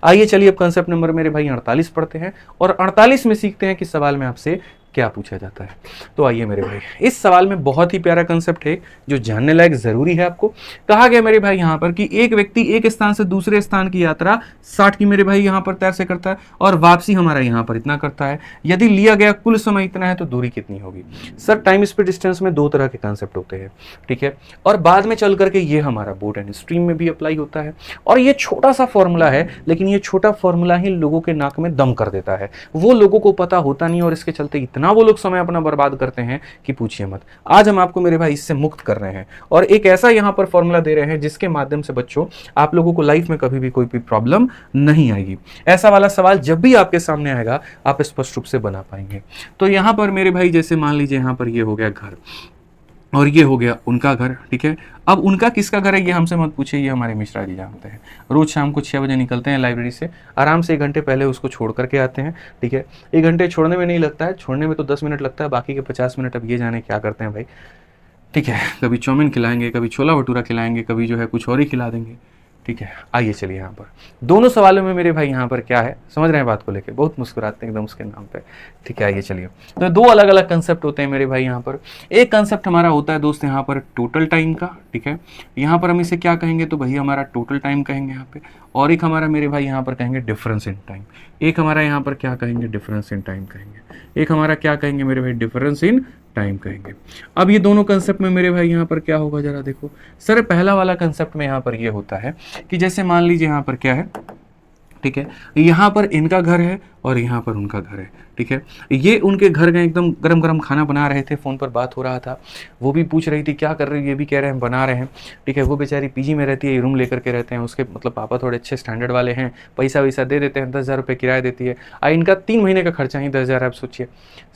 आइए चलिए अब कंसेप्ट नंबर मेरे भाई 48 पढ़ते हैं और 48 में सीखते हैं कि सवाल में आपसे क्या पूछा जाता है। तो आइए मेरे भाई, इस सवाल में बहुत ही प्यारा कंसेप्ट है जो जानने लायक जरूरी है। आपको कहा गया मेरे भाई यहाँ पर कि एक व्यक्ति एक स्थान से दूसरे स्थान की यात्रा 60 की मेरे भाई यहाँ पर तैर से करता है और वापसी हमारा यहाँ पर इतना करता है। यदि लिया गया कुल समय इतना है तो दूरी कितनी होगी। सर टाइम स्पीड डिस्टेंस में दो तरह के कंसेप्ट होते हैं, ठीक है, और बाद में चल करके ये हमारा बोर्ड एंड स्ट्रीम में भी अप्लाई होता है। और ये छोटा सा फॉर्मूला है, लेकिन ये छोटा फॉर्मूला ही लोगों के नाक में दम कर देता है। वो लोगों को पता होता नहीं और इसके चलते इतना वो लोग समय अपना बर्बाद करते हैं कि पूछिए मत। आज हम आपको मेरे भाई इससे मुक्त कर रहे हैं और एक ऐसा यहां पर फॉर्मूला दे रहे हैं जिसके माध्यम से बच्चों आप लोगों को लाइफ में कभी भी कोई भी प्रॉब्लम नहीं आएगी। ऐसा वाला सवाल जब भी आपके सामने आएगा आप स्पष्ट रूप से बना पाएंगे। तो यहां पर मेरे भाई जैसे मान लीजिए यहां पर ये हो गया घर और ये हो गया उनका घर, ठीक है। अब उनका किसका घर है ये हमसे मत पूछिए, ये हमारे मिश्रा जी जानते हैं। रोज शाम को 6 बजे निकलते हैं लाइब्रेरी से, आराम से 1 घंटे पहले उसको छोड़ करके आते हैं, ठीक है। 1 घंटे छोड़ने में नहीं लगता है, छोड़ने में तो 10 मिनट लगता है, बाकी के 50 मिनट अब ये जाने क्या करते हैं भाई, ठीक है। कभी चाउमीन खिलाएंगे, कभी छोला भटूरा खिलाएंगे, कभी जो है कुछ और ही खिला देंगे, ठीक है। आइए चलिए यहाँ पर दोनों सवालों में मेरे भाई यहाँ पर क्या है, समझ रहे हैं बात को लेके, बहुत मुस्कुराते हैं एकदम उसके नाम पे, ठीक है। आइए चलिए, तो दो अलग अलग कंसेप्ट होते हैं मेरे भाई यहाँ पर। एक कंसेप्ट हमारा होता है दोस्त यहाँ पर टोटल टाइम का, ठीक है। यहाँ पर हम इसे क्या कहेंगे तो भाई हमारा टोटल टाइम कहेंगे यहाँ पे। और एक हमारा मेरे भाई यहाँ पर कहेंगे डिफरेंस इन टाइम। एक हमारा यहाँ पर क्या कहेंगे, डिफरेंस इन टाइम कहेंगे। एक हमारा क्या कहेंगे मेरे भाई, डिफरेंस इन टाइम कहेंगे। अब ये दोनों कंसेप्ट में मेरे भाई यहाँ पर क्या होगा जरा देखो। सर पहला वाला कंसेप्ट में यहाँ पर ये होता है कि जैसे मान लीजिए यहाँ पर क्या है, ठीक है, यहाँ पर इनका घर है और यहाँ पर उनका घर है, ठीक है। ये उनके घर गए, एकदम गरम गरम खाना बना रहे थे, फ़ोन पर बात हो रहा था, वो भी पूछ रही थी क्या कर रही है, ये भी कह रहे हैं बना रहे हैं, ठीक है। वो बेचारी पीजी में रहती है, रूम लेकर के रहते हैं, उसके मतलब पापा थोड़े अच्छे स्टैंडर्ड वाले हैं, पैसा वैसा दे देते हैं, 10,000 रुपये किराया देती है। इनका 3 महीने का खर्चा ही 10,000, आप सोचिए,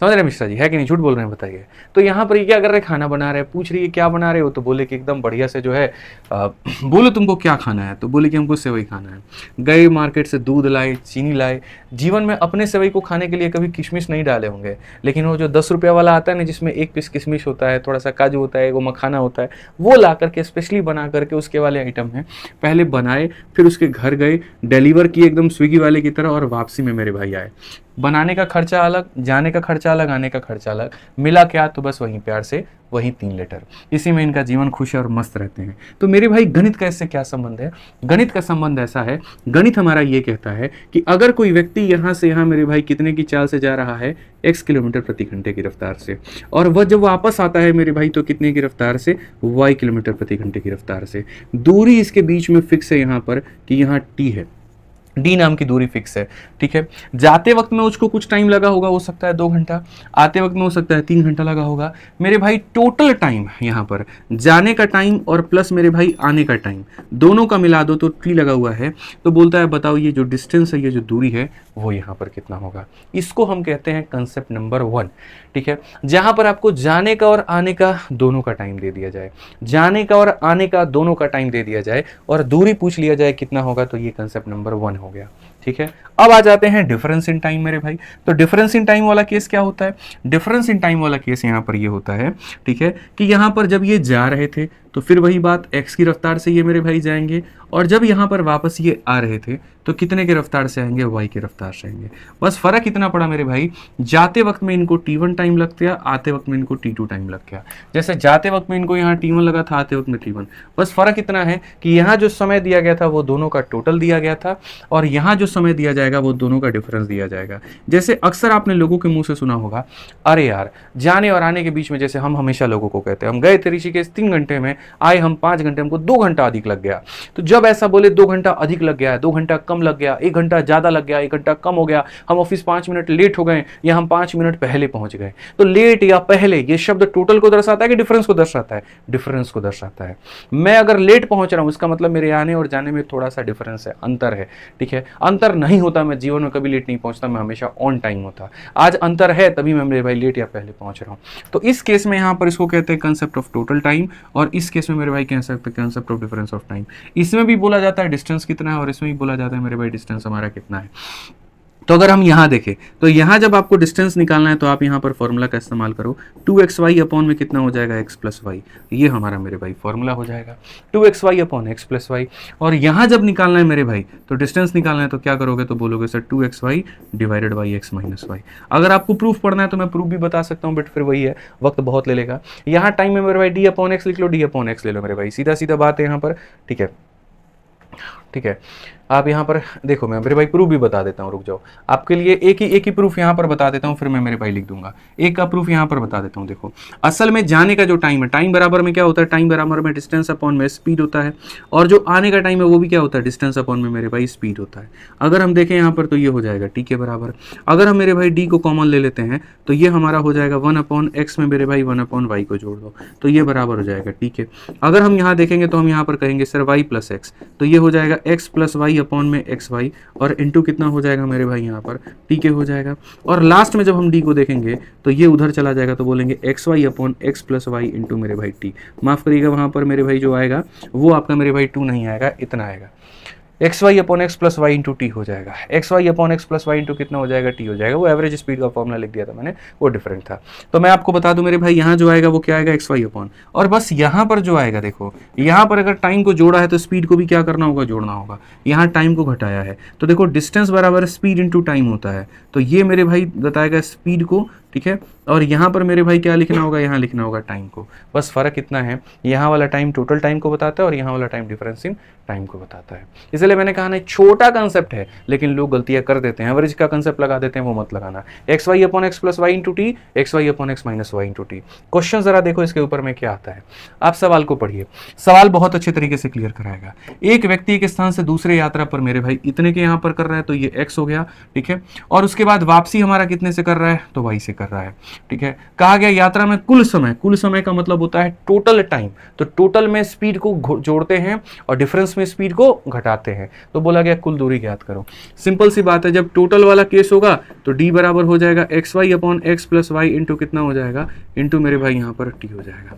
समझ रहे हैं मिश्रा जी, है कि नहीं, झूठ बोल रहे हैं बताइए। तो यहाँ पर ये क्या कर रहे हैं, खाना बना रहे हैं, पूछ रही है क्या बना रहे हो, तो बोले कि एकदम बढ़िया से जो है बोलो तुमको क्या खाना है, तो बोले कि हमको सेवई खाना है। गए मार्केट से दूध लाए, चीनी लाए। जीवन में अपने सेवई को खाने के लिए कभी किशमिश नहीं डाले होंगे, लेकिन वो जो 10 रुपये वाला आता है ना, जिसमें 1 पीस किशमिश होता है, थोड़ा सा काजू होता है, वो मखाना होता है, वो ला करके स्पेशली बना करके उसके वाले आइटम हैं, पहले बनाए, फिर उसके घर गए, डिलीवर किए एकदम स्विगी वाले की तरह, और वापसी में मेरे भाई आए। बनाने का खर्चा अलग, जाने का खर्चा अलग, आने का खर्चा अलग, मिला क्या तो बस वहीं प्यार से वही 3 लीटर। इसी में इनका जीवन खुश और मस्त रहते हैं। तो मेरे भाई गणित का इससे क्या संबंध है, गणित का संबंध ऐसा है, गणित हमारा ये कहता है कि अगर कोई व्यक्ति यहाँ से यहाँ मेरे भाई कितने की चाल से जा रहा है, x किलोमीटर प्रति घंटे की रफ्तार से, और वह जब वापस आता है मेरे भाई तो कितने की रफ्तार से, y किलोमीटर प्रति घंटे की रफ्तार से। दूरी इसके बीच में फिक्स है यहाँ पर कि यहाँ t है, डी नाम की दूरी फिक्स है, ठीक है। जाते वक्त में उसको कुछ टाइम लगा होगा, हो सकता है 2 घंटा, आते वक्त में हो सकता है 3 घंटा लगा होगा। मेरे भाई टोटल टाइम यहाँ पर जाने का टाइम और प्लस मेरे भाई आने का टाइम दोनों का मिला दो तो टी लगा हुआ है, तो बोलता है बताओ ये जो डिस्टेंस है, ये जो दूरी है, वो यहाँ पर कितना होगा। इसको हम कहते हैं कंसेप्ट नंबर 1, ठीक है, जहां पर आपको जाने का और आने का दोनों का टाइम दे दिया जाए, जाने का और आने का दोनों का टाइम दे दिया जाए और दूरी पूछ लिया जाए कितना होगा, तो ये कंसेप्ट नंबर 1 हो गया, ठीक है। अब आ जाते हैं डिफरेंस इन टाइम मेरे भाई। तो डिफरेंस इन टाइम वाला केस क्या होता है, डिफरेंस इन टाइम वाला केस यहाँ पर ये होता है, ठीक है, कि यहाँ पर जब ये जा रहे थे तो फिर वही बात x की रफ्तार से ये मेरे भाई जाएंगे, और जब यहाँ पर वापस ये आ रहे थे तो कितने की रफ्तार से आएंगे, y की रफ्तार से आएंगे। बस फर्क इतना पड़ा मेरे भाई, जाते वक्त में इनको t1 टाइम लग गया, आते वक्त में इनको t2 टाइम लग गया। जैसे जाते वक्त में इनको यहाँ t1 लगा था, आते वक्त में t1। बस फर्क इतना है कि यहाँ जो समय दिया गया था वो दोनों का टोटल दिया गया था, और यहाँ जो समय दिया जाएगा वो दोनों का डिफरेंस दिया जाएगा। जैसे अक्सर आपने लोगों के मुंह से सुना होगा, अरे यार जाने और आने के बीच में, जैसे हम हमेशा लोगों को कहते हैं हम गए थे ऋषिकेश 3 घंटे में, आए हम 5 घंटे, हमको 2 घंटा अधिक लग गया। तो जब ऐसा बोले 2 घंटा अधिक लग गया, 2 घंटा कम लग गया, 1 घंटा ज्यादा लग गया, 1 घंटा कम हो गया, हम ऑफिस 5 मिनट लेट हो गए या हम 5 मिनट पहले पहुंच गए, तो लेट या पहले ये शब्द टोटल को दर्शाता है कि डिफरेंस को दर्शाता है, डिफरेंस को दर्शाता है। मैं अगर लेट पहुंच रहा हूं इसका मतलब मेरे आने और जाने में थोड़ा सा डिफरेंस है, अंतर है, ठीक है। अंतर नहीं होता मैं जीवन में कभी लेट नहीं पहुंचता, मैं हमेशा ऑन टाइम होता। आज अंतर है तभी मैं मेरे भाई लेट या पहले पहुंच रहा हूं। तो इस केस में यहां पर इसको कहते हैं कंसेप्ट ऑफ टोटल टाइम, और इस केस में मेरे भाई कह सकते हैं concept of difference of time. इसमें भी बोला जाता है डिस्टेंस कितना है और इसमें भी बोला जाता है मेरे भाई डिस्टेंस हमारा कितना है। तो अगर हम यहाँ देखें तो यहाँ जब आपको डिस्टेंस निकालना है तो आप यहाँ पर फॉर्मूला का इस्तेमाल करो 2xy अपॉन में कितना हो जाएगा x प्लस वाई। ये हमारा मेरे भाई फॉर्मूला हो जाएगा 2xy upon x plus Y. और यहाँ जब निकालना है मेरे भाई तो डिस्टेंस निकालना है तो क्या करोगे, तो बोलोगे sir 2xy divided by x minus y. अगर आपको प्रूफ पढ़ना है तो मैं प्रूफ भी बता सकता हूँ, बट फिर वही है, वक्त बहुत ले लेगा। यहाँ टाइम में मेरे भाई d अपॉन x लिख लो, d अपॉन x ले लो मेरे भाई, सीधा सीधा बात है यहाँ पर। ठीक है, ठीक है, आप यहाँ पर देखो, मैं मेरे भाई प्रूफ भी बता देता हूँ, रुक जाओ, आपके लिए एक ही प्रूफ यहाँ पर बता देता हूँ, फिर मैं मेरे भाई लिख दूंगा। एक का प्रूफ यहाँ पर बता देता हूँ। देखो, असल में जाने का जो टाइम है, टाइम बराबर में क्या होता है, टाइम बराबर में डिस्टेंस अपॉन में स्पीड होता है, और जो आने का टाइम है वो भी क्या होता है, डिस्टेंस अपॉन में मेरे भाई स्पीड होता है। अगर हम देखें यहाँ पर तो ये हो जाएगा टी के बराबर। अगर हम मेरे भाई डी को कॉमन ले लेते हैं तो ये हमारा हो जाएगा 1 अपॉन एक्स में मेरे भाई 1 अपॉन वाई को जोड़ दो तो ये बराबर हो जाएगा टी के। अगर हम यहाँ देखेंगे तो हम यहाँ पर कहेंगे सर वाई प्लस एक्स, तो ये हो जाएगा एक्स प्लस वाई अपॉन में एक्स वाई, और इंटू कितना हो जाएगा मेरे भाई यहाँ पर टी के हो जाएगा। और लास्ट में जब हम डी को देखेंगे तो ये उधर चला जाएगा, तो बोलेंगे x y upon x plus y into मेरे भाई टी। माफ करिएगा, वहाँ पर मेरे भाई जो आएगा वो आपका मेरे भाई 2 नहीं आएगा, इतना आएगा, x y upon x plus y into T हो जाएगा। X y upon x plus y into कितना हो जाएगा, टी हो जाएगा। वो एवरेज स्पीड का फॉर्मूला लिख दिया था मैंने, वो डिफरेंट था। तो मैं आपको बता दूं मेरे भाई, यहाँ जो आएगा वो क्या आएगा, एक्स वाई अपॉन, और बस यहाँ पर जो आएगा, देखो यहाँ पर अगर टाइम को जोड़ा है तो स्पीड को भी क्या करना होगा, जोड़ना होगा। यहाँ टाइम को घटाया है तो देखो डिस्टेंस बराबर स्पीड इंटू टाइम होता है, तो ये मेरे भाई बताएगा स्पीड को, ठीक है। और यहाँ पर मेरे भाई क्या लिखना होगा, यहाँ लिखना होगा टाइम को। बस फर्क इतना है, यहाँ वाला टाइम टोटल टाइम को बताता है और यहाँ वाला टाइम डिफरेंस इन टाइम को बताता है। इसलिए मैंने कहा ना, छोटा कंसेप्ट है लेकिन लोग गलतियां कर देते हैं, एवरेज का कंसेप्ट लगा देते हैं, वो मत लगाना। X y upon x plus y into T, x y upon x minus y into T. Question जरा देखो इसके ऊपर में क्या आता है। आप सवाल को पढ़िए, सवाल बहुत अच्छे तरीके से क्लियर कराएगा। एक व्यक्ति एक स्थान से दूसरे यात्रा पर मेरे भाई इतने के यहाँ पर कर रहा है, तो ये एक्स हो गया, ठीक है। और उसके बाद वापसी हमारा कितने से कर रहा है, तो वाई से कर रहा है, ठीक है। कहा गया यात्रा में कुल समय का मतलब होता है टोटल टाइम, तो टोटल में स्पीड को जोड़ते हैं और डिफरेंस में स्पीड को घटाते हैं, तो बोला गया कुल दूरी ज्ञात करो। सिंपल सी बात है, जब टोटल वाला केस होगा तो डी बराबर हो जाएगा x y upon x plus y into कितना हो जाएगा, इंटू मेरे भाई यहाँ पर टी हो जाएगा,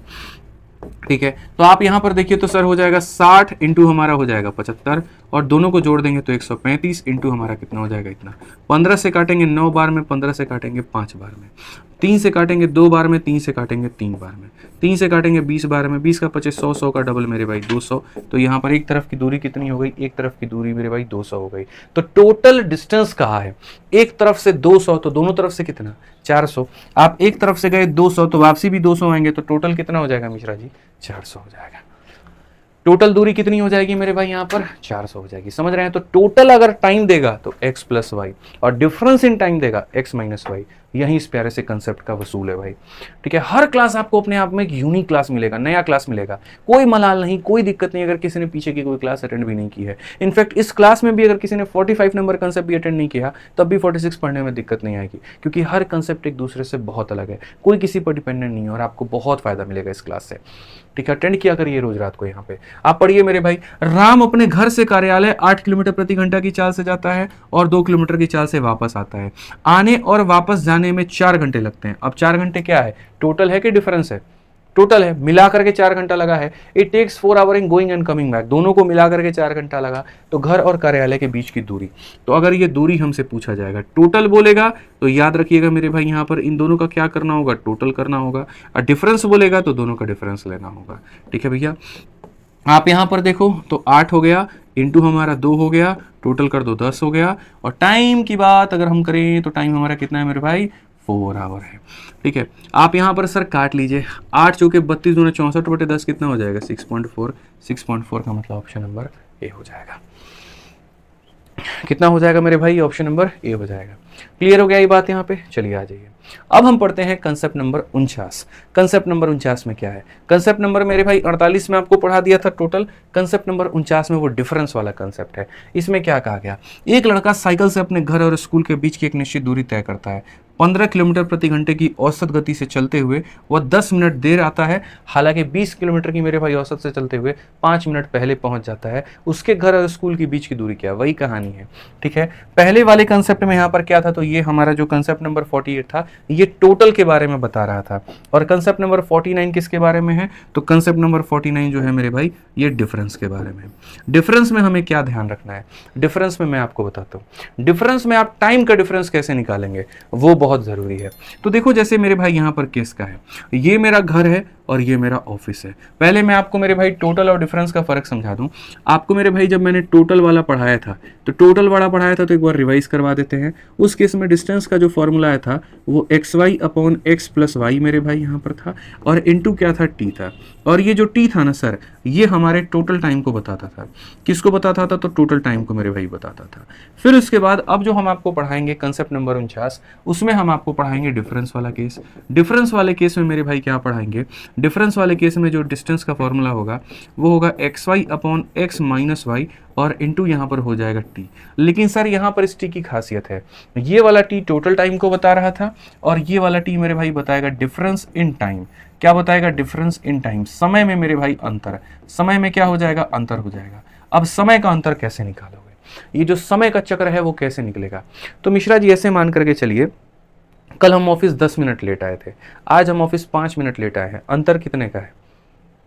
ठीक है। तो आप यहां पर देखिए तो सर हो जाएगा 60 इंटू हमारा हो जाएगा 75, और दोनों को जोड़ देंगे तो 135 इंटू हमारा कितना हो जाएगा, इतना। 15 से काटेंगे 9 बार में, 15 से काटेंगे 5 बार में, 3 से काटेंगे 2 बार में, 3 से काटेंगे 3 बार में, 3 से काटेंगे 20 बार में, 20 का 25, 100, 100 का डबल मेरे भाई 200। तो यहाँ पर एक तरफ की दूरी कितनी हो गई, एक तरफ की दूरी मेरे भाई 200 हो गई। तो टोटल डिस्टेंस कहा है, एक तरफ से 200, तो दोनों तरफ से कितना, 400। आप एक तरफ से गए 200 तो वापसी भी 200 आएंगे, तो टोटल कितना हो जाएगा मिश्रा जी, 400 हो जाएगा। टोटल दूरी कितनी हो जाएगी मेरे भाई, यहाँ पर 400 हो जाएगी। समझ रहे हैं? तो टोटल अगर टाइम देगा तो x प्लस वाई, और डिफरेंस इन टाइम देगा x माइनस वाई। यही इस प्यारे से कंसेप्ट का वसूल है भाई, ठीक है। हर क्लास आपको अपने आप में एक यूनिक क्लास मिलेगा, नया क्लास मिलेगा, कोई मलाल नहीं, कोई दिक्कत नहीं अगर किसी ने पीछे की कोई क्लास अटेंड भी नहीं की है। इनफैक्ट इस क्लास में भी अगर किसी ने 45 नंबर कंसेप्ट भी अटेंड नहीं किया तब भी 46 पढ़ने में दिक्कत नहीं आएगी, क्योंकि हर कंसेप्ट एक दूसरे से बहुत अलग है, कोई किसी पर डिपेंडेंट नहीं है, और आपको बहुत फायदा मिलेगा इस क्लास से, ठीक है। अटेंड किया करिए रोज रात को यहाँ पे। आप पढ़िए मेरे भाई, राम अपने घर से कार्यालय 8 किलोमीटर प्रति घंटा की चाल से जाता है और 2 किलोमीटर की चाल से वापस आता है। आने और वापस जाने में 4 घंटे लगते हैं। अब 4 घंटे क्या है, टोटल है कि डिफरेंस है, टोटल है, मिला करके 4 घंटा लगा है। It takes 4 hour in going and coming back, दोनों को मिला करके 4 घंटा लगा। तो घर और कार्यालय के बीच की दूरी, तो अगर ये दूरी हमसे पूछा जाएगा, टोटल बोलेगा तो याद रखिएगा मेरे भाई यहाँ पर इन दोनों का क्या करना होगा, टोटल करना होगा, और डिफरेंस बोलेगा तो दोनों का डिफरेंस लेना होगा, ठीक है भैया। आप यहाँ पर देखो तो 8 हो गया, इंटू हमारा 2 हो गया, टोटल कर दो 10 हो गया। और टाइम की बात अगर हम करें तो टाइम हमारा कितना है मेरे भाई, 4 आवर है, ठीक है। आप यहाँ पर सर काट लीजिए, 8 चौके 32 दूना 64/10 कितना हो जाएगा, 6.4। 6.4 का मतलब ऑप्शन नंबर ए हो जाएगा। कितना हो जाएगा मेरे भाई, ऑप्शन नंबर ए हो जाएगा। क्लियर हो गया ये बात यहाँ पे? चलिए आ जाइए, अब हम पढ़ते हैं कंसेप्ट नंबर 49। कंसेप्ट नंबर 49 में क्या है, कंसेप्ट नंबर मेरे भाई 48 में आपको पढ़ा दिया था टोटल, कंसेप्ट नंबर 49 में वो डिफरेंस वाला कंसेप्ट है। इसमें क्या कहा गया, एक लड़का साइकिल से अपने घर और स्कूल के बीच की एक निश्चित दूरी तय करता है। 15 किलोमीटर प्रति घंटे की औसत गति से चलते हुए वह 10 मिनट देर आता है, हालांकि 20 किलोमीटर की मेरे भाई औसत से चलते हुए 5 मिनट पहले पहुंच जाता है। उसके घर और स्कूल के बीच की दूरी क्या है, वही कहानी है। ठीक है, पहले वाले कंसेप्ट में यहाँ पर क्या था, तो ये हमारा जो कंसेप्ट नंबर 48 था ये टोटल के बारे में बता रहा था, और कंसेप्ट नंबर 49 किसके बारे में है, तो कंसेप्ट नंबर 49 जो है मेरे भाई ये डिफरेंस के बारे में। डिफरेंस में हमें क्या ध्यान रखना है, डिफरेंस में मैं आपको बताता हूँ। डिफरेंस में आप टाइम का डिफरेंस कैसे निकालेंगे वो बहुत ज़रूरी है। तो देखो जैसे मेरे भाई यहाँ पर केस का है, ये मेरा घर है और ये मेरा ऑफिस है। पहले मैं आपको मेरे भाई टोटल और डिफरेंस का फ़र्क समझा दूं। आपको मेरे भाई जब मैंने टोटल वाला पढ़ाया था तो टोटल वाला पढ़ाया था तो एक बार रिवाइज करवा देते हैं। उस केस में डिस्टेंस का जो फॉर्मूला आया था वो xy/x+y मेरे भाई यहाँ पर था, और इनटू क्या था, t था। और ये जो t था ना सर, ये हमारे टोटल टाइम को बताता था। किसको बताता था, तो टोटल टाइम को मेरे भाई बताता था। फिर उसके बाद अब जो हम आपको पढ़ाएंगे कंसेप्ट नंबर 49, उसमें हम आपको पढ़ाएंगे डिफरेंस वाला केस। डिफरेंस वाले केस में मेरे भाई क्या पढ़ाएंगे, डिफरेंस वाले केस में जो डिस्टेंस का फॉर्मूला होगा वो होगा xy/x-y और इनटू यहाँ पर हो जाएगा t। लेकिन सर यहाँ पर इस t की खासियत है, ये वाला t टोटल टाइम को बता रहा था और ये वाला t मेरे भाई बताएगा डिफरेंस इन टाइम। क्या बताएगा, डिफरेंस इन टाइम, समय में मेरे भाई अंतर। समय में क्या हो जाएगा, अंतर हो जाएगा। अब समय का अंतर कैसे निकालोगे, ये जो समय का चक्र है वो कैसे निकलेगा, तो मिश्रा जी ऐसे मान करके चलिए, कल हम ऑफिस 10 मिनट लेट आए थे, आज हम ऑफिस 5 मिनट लेट आए हैं, अंतर कितने का है,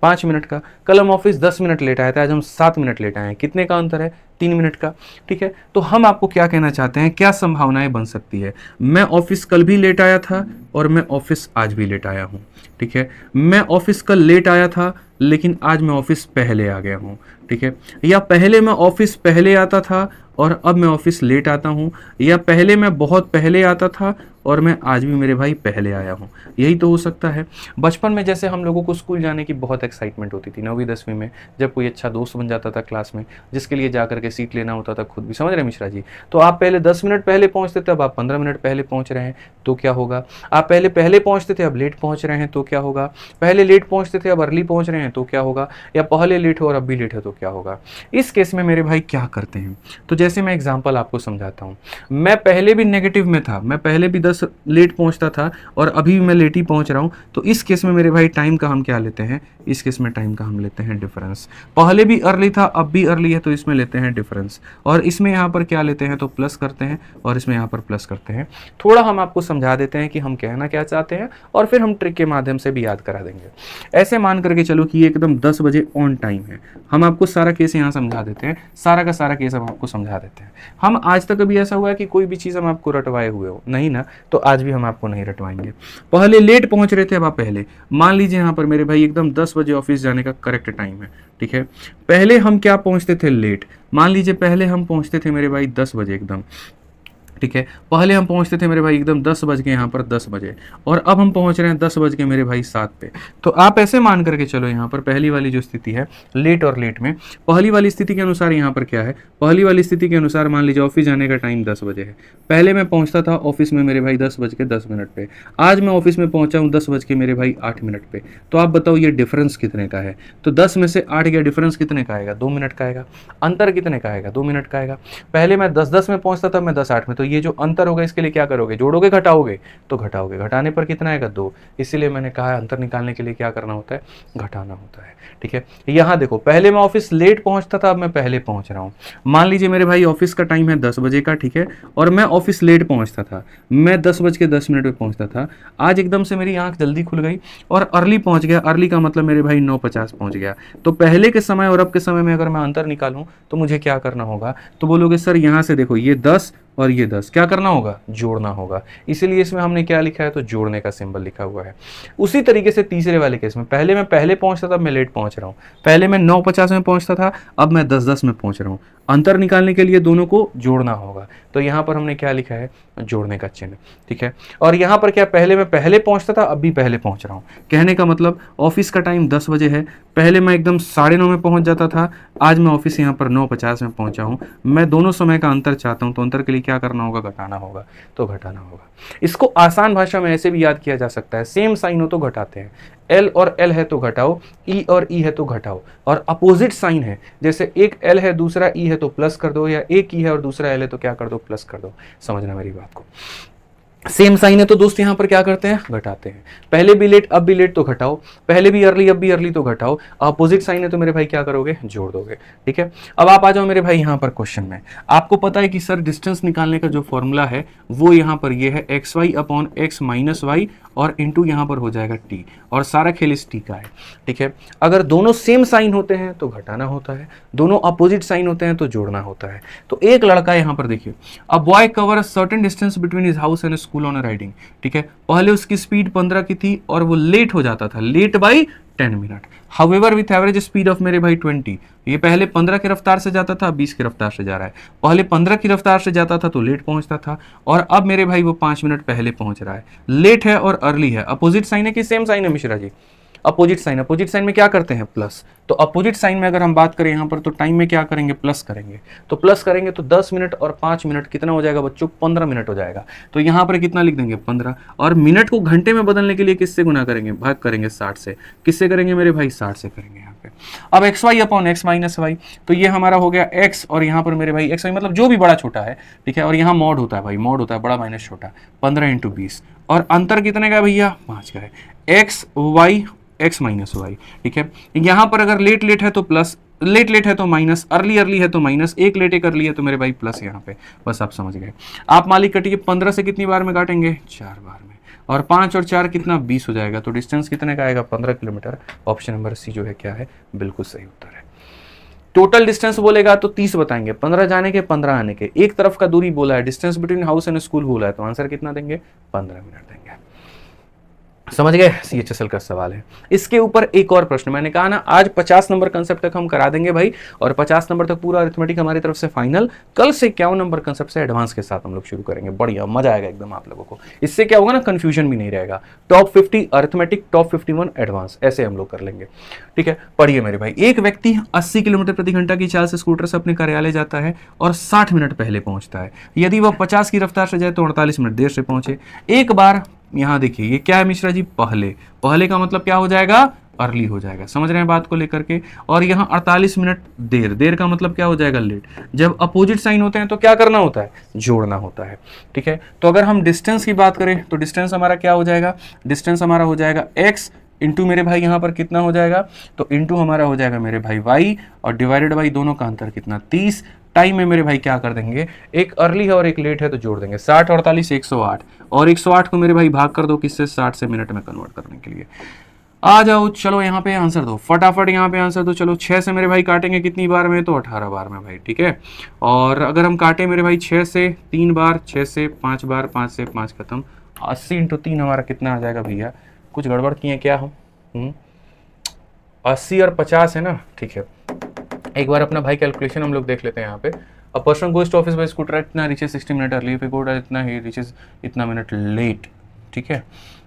5 मिनट का। कल हम ऑफिस 10 मिनट लेट आए थे, आज हम 7 मिनट लेट आए हैं, कितने का अंतर है, 3 मिनट का। ठीक है, तो हम आपको क्या कहना चाहते हैं, क्या संभावनाएं बन सकती है। मैं ऑफिस कल भी लेट आया था और मैं ऑफिस आज भी लेट आया हूँ। ठीक है, मैं ऑफिस कल लेट आया था लेकिन आज मैं ऑफिस पहले आ गया हूँ। ठीक है, या पहले मैं ऑफिस पहले आता था और अब मैं ऑफिस लेट आता हूँ, या पहले मैं बहुत पहले आता था और मैं आज भी मेरे भाई पहले आया हूँ। यही तो हो सकता है। बचपन में जैसे हम लोगों को स्कूल जाने की बहुत एक्साइटमेंट होती थी, 9वीं 10वीं में जब कोई अच्छा दोस्त बन जाता था क्लास में, जिसके लिए जा करके सीट लेना होता था खुद भी, समझ रहे मिश्रा जी। तो आप पहले 10 मिनट पहले पहुँचते थे, अब आप 15 मिनट पहले पहुँच रहे हैं तो क्या होगा। आप पहले पहुँचते थे, अब लेट पहुँच रहे हैं तो क्या होगा। पहले लेट पहुँचते थे, अब अर्ली पहुँच रहे हैं तो क्या होगा। या पहले लेट हो और अब भी लेट है तो क्या होगा। इस केस में मेरे भाई क्या करते हैं, तो जैसे मैं एग्जाम्पल आपको समझाता हूँ। मैं पहले भी नेगेटिव में था, मैं पहले भी 10 लेट पहुँचता था और अभी भी मैं लेट ही पहुँच रहा हूँ, तो इस केस में मेरे भाई टाइम का हम क्या लेते हैं, इस केस में टाइम का हम लेते हैं डिफरेंस। पहले भी अर्ली था अब भी अर्ली है तो इसमें लेते हैं डिफरेंस, और इसमें यहाँ पर क्या लेते हैं, तो प्लस करते हैं, और इसमें यहाँ पर प्लस करते हैं। थोड़ा हम आपको समझा देते हैं कि हम कहना क्या चाहते हैं और फिर हम ट्रिक के माध्यम से भी याद करा देंगे। ऐसे मान करके चलो कि ये एकदम 10 बजे ऑन टाइम है। हम आपको सारा केस यहाँ समझा देते हैं, सारा का सारा केस हम आपको समझा देते हैं। हम आज तक अभी ऐसा हुआ है कि कोई भी चीज़ हम आपको रटवाए हुए हो नहीं ना, तो आज भी हम आपको नहीं रटवाएंगे। पहले लेट पहुंच रहे थे, अब आप पहले। मान लीजिए यहाँ पर मेरे भाई एकदम 10 बजे ऑफिस जाने का करेक्ट टाइम है। ठीक है, पहले हम क्या पहुंचते थे, लेट। मान लीजिए पहले हम पहुंचते थे मेरे भाई 10 बजे एकदम। ठीक है, पहले हम पहुंचते थे मेरे भाई एकदम 10 बज के यहाँ पर 10 बजे, और अब हम पहुंच रहे हैं 10 बज के मेरे भाई 7 पे। तो आप ऐसे मान करके चलो, यहाँ पर पहली वाली जो स्थिति है लेट और लेट में, पहली वाली स्थिति के अनुसार यहाँ पर क्या है, पहली वाली स्थिति के अनुसार मान लीजिए ऑफिस जाने का टाइम 10 बजे है। पहले मैं पहुँचता था ऑफिस में मेरे भाई 10 बज के 10 मिनट पे, आज मैं ऑफिस में पहुँचा हूँ 10 बज के मेरे भाई 8 मिनट पे। तो आप बताओ ये डिफरेंस कितने का है, तो 10 में से 8 गया, डिफरेंस कितने का आएगा, 2 मिनट का आएगा। अंतर कितने का आएगा, 2 मिनट का आएगा। पहले मैं 10 में पहुँचता था, मैं 10 8 में, तो ये जो अंतर होगा इसके लिए क्या करोगे, जोड़ोगे घटाओगे, तो घटाओगे, घटाने पर कितना आएगा, 2। इसीलिए मैंने कहा अंतर निकालने के लिए क्या करना होता है, घटाना होता है। ठीक है, यहाँ देखो पहले मैं ऑफिस लेट पहुंचता था, अब मैं पहले पहुंच रहा हूँ। मान लीजिए मेरे भाई ऑफिस का टाइम है 10 बजे का। ठीक है, और मैं ऑफिस लेट पहुंचता था, मैं 10 बज के 10 मिनट पे पहुंचता था। आज एकदम से मेरी आंख जल्दी खुल गई और अर्ली पहुंच गया। अर्ली का मतलब मेरे भाई 9:50 पहुंच गया। तो पहले के समय और अब के समय में अगर मैं अंतर निकालूं तो मुझे क्या करना होगा, तो बोलोगे सर यहाँ से देखो ये 10 और ये 10 क्या करना होगा, जोड़ना होगा। इसीलिए इसमें हमने क्या लिखा है, तो जोड़ने का सिंबल लिखा हुआ है। उसी तरीके से तीसरे वाले केस में पहले मैं पहले पहुंचता था, अब मैं लेट पहुंच रहा हूँ। पहले मैं 9:50 में पहुंचता था, अब मैं 10:10 में पहुंच रहा हूँ। अंतर निकालने के लिए दोनों को जोड़ना होगा, तो यहाँ पर हमने क्या लिखा है, जोड़ने का चिन्ह। ठीक है, और यहाँ पर क्या, पहले मैं पहले पहुंचता था, अब भी पहले पहुंच रहा हूँ। कहने का मतलब ऑफिस का टाइम 10 बजे है, पहले मैं एकदम 9:30 में पहुंच जाता था, आज मैं ऑफिस यहाँ पर 9:50 में पहुंचा हूँ। मैं दोनों समय का अंतर चाहता हूँ, तो अंतर के लिए क्या करना होगा, घटाना होगा, तो घटाना होगा। इसको आसान भाषा में ऐसे भी याद किया जा सकता है, सेम साइन हो तो घटाते हैं, L और L है तो घटाओ, E और E है तो घटाओ, और अपोजिट साइन है, जैसे एक L है दूसरा E है तो प्लस कर दो, या एक E है और दूसरा L है तो क्या कर दो, प्लस कर दो। समझना मेरी बात को। सेम साइन है तो दोस्त यहाँ पर क्या करते हैं, घटाते हैं। पहले भी लेट अब भी लेट तो घटाओ, पहले भी अर्ली अब भी अर्ली तो घटाओ। अपोजिट साइन है तो मेरे भाई क्या करोगे, जोड़ दोगे। ठीक है, अब आप आ जाओ मेरे भाई यहाँ पर क्वेश्चन में। आपको पता है कि सर डिस्टेंस निकालने का जो फॉर्मूला है वो यहाँ पर ये है x y upon x minus y और इंटू यहाँ पर हो जाएगा टी, और सारा खेल इस टी का है। ठीक है, अगर दोनों सेम साइन होते हैं तो घटाना होता है, दोनों अपोजिट साइन होते हैं तो जोड़ना होता है। तो एक लड़का यहाँ पर देखिए, a boy cover a certain distance between his house and school on a riding. ठीक है, पहले उसकी स्पीड 15 की थी और वो लेट हो जाता था, late by 10 minute. However with average speed of मेरे भाई 20, ये पहले 15 की रफ्तार से जाता था, 20 की रफ्तार से जा रहा है। पहले 15 की रफ्तार से जाता था तो लेट पहुंचता था, और अब मेरे भाई वो 5 मिनट पहले पहुंच रहा है। लेट है और अर्ली है, अपोजिट साइन है कि सेम साइन है Mishra ji? Opposite sign. Opposite sign में क्या करते हैं, प्लस। तो अपोजिट साइन में अगर हम बात करें यहाँ पर तो टाइम में क्या करेंगे, प्लस करेंगे। तो प्लस करेंगे तो 10 मिनट और 5 मिनट कितना हो जाएगा बच्चों, 15 मिनट हो जाएगा। तो यहाँ पर कितना लिख देंगे, 15। और मिनट को घंटे में बदलने के लिए किससे गुना करेंगे, भाग करेंगे 60 से। किससे करेंगे मेरे भाई, 60 से करेंगे यहाँ पे। अब x y upon x minus y, तो ये हमारा हो गया एक्स, और यहाँ पर मेरे भाई एक्स वाई मतलब जो भी बड़ा छोटा है। ठीक है, और यहाँ मॉड होता है भाई, मॉड होता है बड़ा माइनस छोटा, 15 इंटू 20, और अंतर कितने का है भैया, 5 का है। X y x minus y. ठीक है, यहाँ पर अगर लेट लेट है तो प्लस, लेट लेट है तो माइनस, अर्ली अर्ली है तो माइनस, एक लेट एक अर्ली है तो मेरे भाई प्लस यहाँ पे। बस आप समझ गए। आप मालिक कटिए, 15 से कितनी बार में काटेंगे, 4 बार में, और 5 और 4 कितना, 20 हो जाएगा। तो डिस्टेंस कितने का आएगा, 15 किलोमीटर। ऑप्शन नंबर सी जो है क्या है, बिल्कुल सही उत्तर है। टोटल डिस्टेंस बोलेगा तो 30 बताएंगे, 15 जाने के 15 आने के, एक तरफ का दूरी बोला है, distance between house and school बोला है, तो आंसर कितना देंगे, 15 मिनट देंगे। समझ गए, CHSL का सवाल है। इसके ऊपर एक और प्रश्न, मैंने कहा ना आज 50 नंबर कंसेप्ट तक हम करा देंगे भाई, और 50 नंबर तक पूरा अरिथमेटिक हमारी तरफ से फाइनल। कल से 51 नंबर कंसेप्ट से एडवांस के साथ हम लोग शुरू करेंगे, बढ़िया मजा आएगा एकदम आप लोगों को। इससे क्या होगा ना, कंफ्यूजन भी नहीं रहेगा। टॉप 50 अरिथमेटिक, टॉप 51 एडवांस, ऐसे हम लोग कर लेंगे। ठीक है, पढ़िए मेरे भाई। एक व्यक्ति 80 किलोमीटर प्रति घंटा की चाल से स्कूटर से अपने कार्यालय जाता है और 60 मिनट पहले पहुंचता है। यदि वह 50 की रफ्तार से जाए तो 48 मिनट देर से पहुंचे। एक बार यहाँ देखिए, ये क्या है मिश्रा जी, पहले। पहले का मतलब क्या हो जाएगा, अर्ली हो जाएगा। समझ रहे हैं बात को लेकर के। और यहाँ 48 मिनट देर, देर का मतलब क्या हो जाएगा, लेट। जब अपोजिट साइन होते हैं तो क्या करना होता है, जोड़ना होता है। ठीक है, तो अगर हम डिस्टेंस की बात करें तो डिस्टेंस हमारा क्या हो जाएगा, डिस्टेंस हमारा हो जाएगा x इंटू मेरे भाई यहाँ पर कितना हो जाएगा, तो इंटू हमारा हो जाएगा मेरे भाई y, और डिवाइडेड बाई दोनों का अंतर कितना, 30। टाइम में मेरे भाई क्या कर देंगे, एक अर्ली है और एक लेट है तो जोड़ देंगे, 60 48 108, और 108 को मेरे भाई भाग कर दो किससे, 60 से मिनट में कन्वर्ट करने के लिए। आ जाओ, चलो यहाँ पे आंसर दो फटाफट, यहाँ पे आंसर दो। चलो 6 से मेरे भाई काटेंगे कितनी बार में, तो 18 बार में भाई। ठीक है, और अगर हम काटे मेरे भाई 6 से 3 बार, 6 से 5 बार, 5 से 5 खत्म, 80 इंटू 3 हमारा कितना आ जाएगा भैया, कुछ गड़बड़ किए क्या हम, 80 और 50 है ना। ठीक है, एक बार अपना भाई कैलकुलेशन हम लोग देख लेते हैं यहाँ पे। A person goes to office by scooter इतना reaches 60 minute early, if go इतना ही रीचेस इतना मिनट लेट। ठीक है,